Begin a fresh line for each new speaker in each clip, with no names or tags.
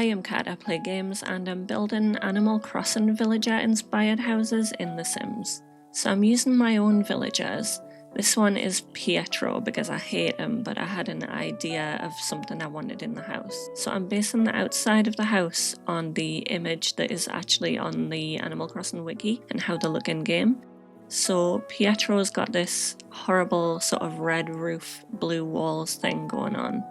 am Kat, I play games and I'm building Animal Crossing villager inspired houses in The Sims. So I'm using my own villagers. This one is Pietro because I hate him, but I had an idea of something I wanted in the house. So I'm basing the outside of the house on the image that is actually on the Animal Crossing wiki and how they look in game. So Pietro's got this horrible sort of red roof, blue walls thing going on.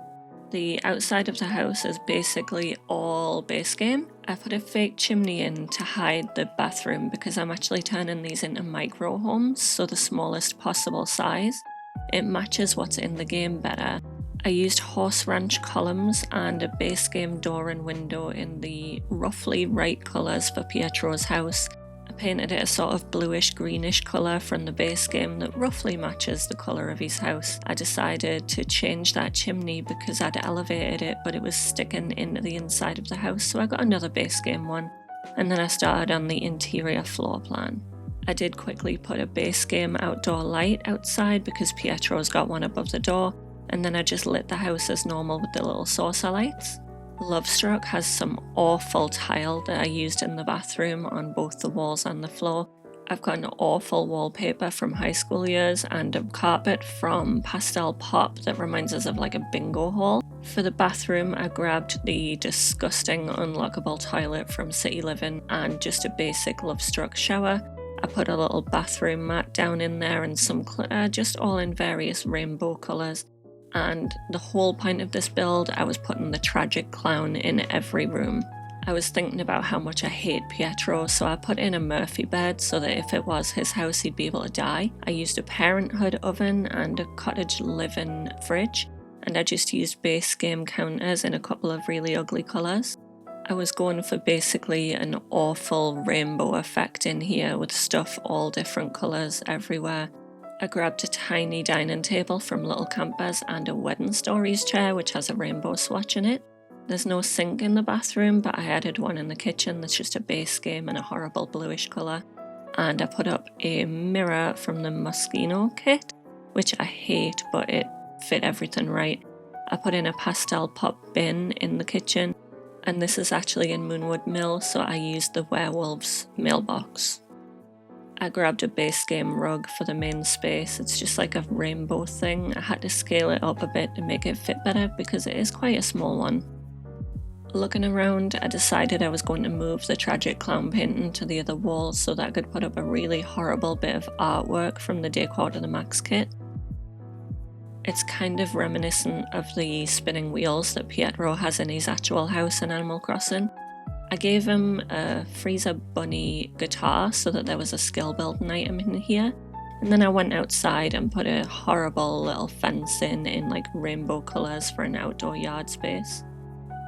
The outside of the house is basically all base game. I put a fake chimney in to hide the bathroom because I'm actually turning these into micro homes, so the smallest possible size. It matches what's in the game better. I used horse ranch columns and a base game door and window in the roughly right colours for Pietro's house. I painted it a sort of bluish greenish colour from the base game that roughly matches the colour of his house. I decided to change that chimney because I'd elevated it but it was sticking into the inside of the house, so I got another base game one, and then I started on the interior floor plan. I did quickly put a base game outdoor light outside because Pietro's got one above the door, and then I just lit the house as normal with the little saucer lights. Lovestruck has some awful tile that I used in the bathroom on both the walls and the floor. I've got an awful wallpaper from high school years and a carpet from Pastel Pop that reminds us of like a bingo hall. For the bathroom, I grabbed the disgusting unlockable toilet from City Living and just a basic Lovestruck shower. I put a little bathroom mat down in there and some glitter, just all in various rainbow colours. And the whole point of this build, I was putting the tragic clown in every room. I was thinking about how much I hate Pietro, so I put in a Murphy bed so that if it was his house he'd be able to die. I used a Parenthood oven and a cottage living fridge, and I just used base game counters in a couple of really ugly colours. I was going for basically an awful rainbow effect in here with stuff all different colours everywhere. I grabbed a tiny dining table from Little Campers and a Wedding Stories chair which has a rainbow swatch in it. There's no sink in the bathroom, but I added one in the kitchen that's just a base game in a horrible bluish colour. And I put up a mirror from the Moschino kit, which I hate, but it fit everything right. I put in a Pastel Pop bin in the kitchen, and this is actually in Moonwood Mill, so I used the Werewolves mailbox. I grabbed a base game rug for the main space. It's just like a rainbow thing. I had to scale it up a bit to make it fit better because it is quite a small one. Looking around, I decided I was going to move the tragic clown painting to the other wall so that I could put up a really horrible bit of artwork from the Decor to the Max kit. It's kind of reminiscent of the spinning wheels that Pietro has in his actual house in Animal Crossing. I gave him a Freezer Bunny guitar so that there was a skill building item in here, and then I went outside and put a horrible little fence in like rainbow colours for an outdoor yard space.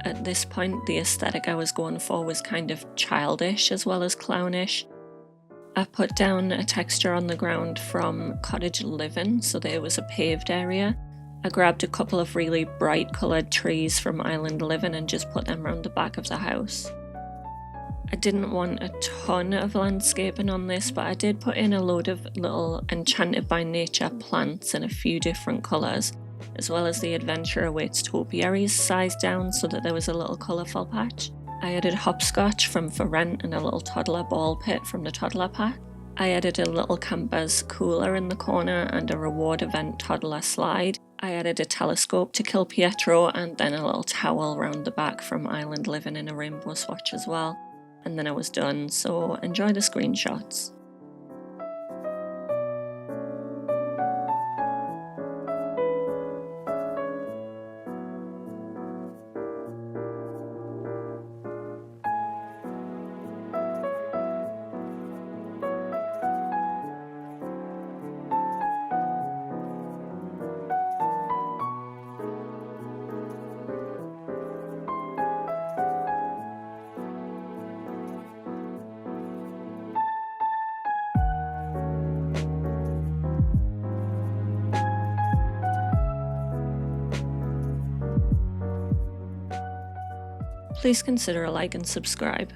At this point, the aesthetic I was going for was kind of childish as well as clownish. I put down a texture on the ground from Cottage Living so that it was a paved area. I grabbed a couple of really bright coloured trees from Island Living and just put them around the back of the house. I didn't want a ton of landscaping on this, but I did put in a load of little Enchanted by Nature plants in a few different colours, as well as the Adventure Awaits topiaries sized down so that there was a little colourful patch. I added hopscotch from For Rent and a little toddler ball pit from the toddler pack. I added a Little Campers cooler in the corner and a reward event toddler slide. I added a telescope to kill Pietro and then a little towel round the back from Island Living in a rainbow swatch as well. And then I was done, so enjoy the screenshots. Please consider a like and subscribe.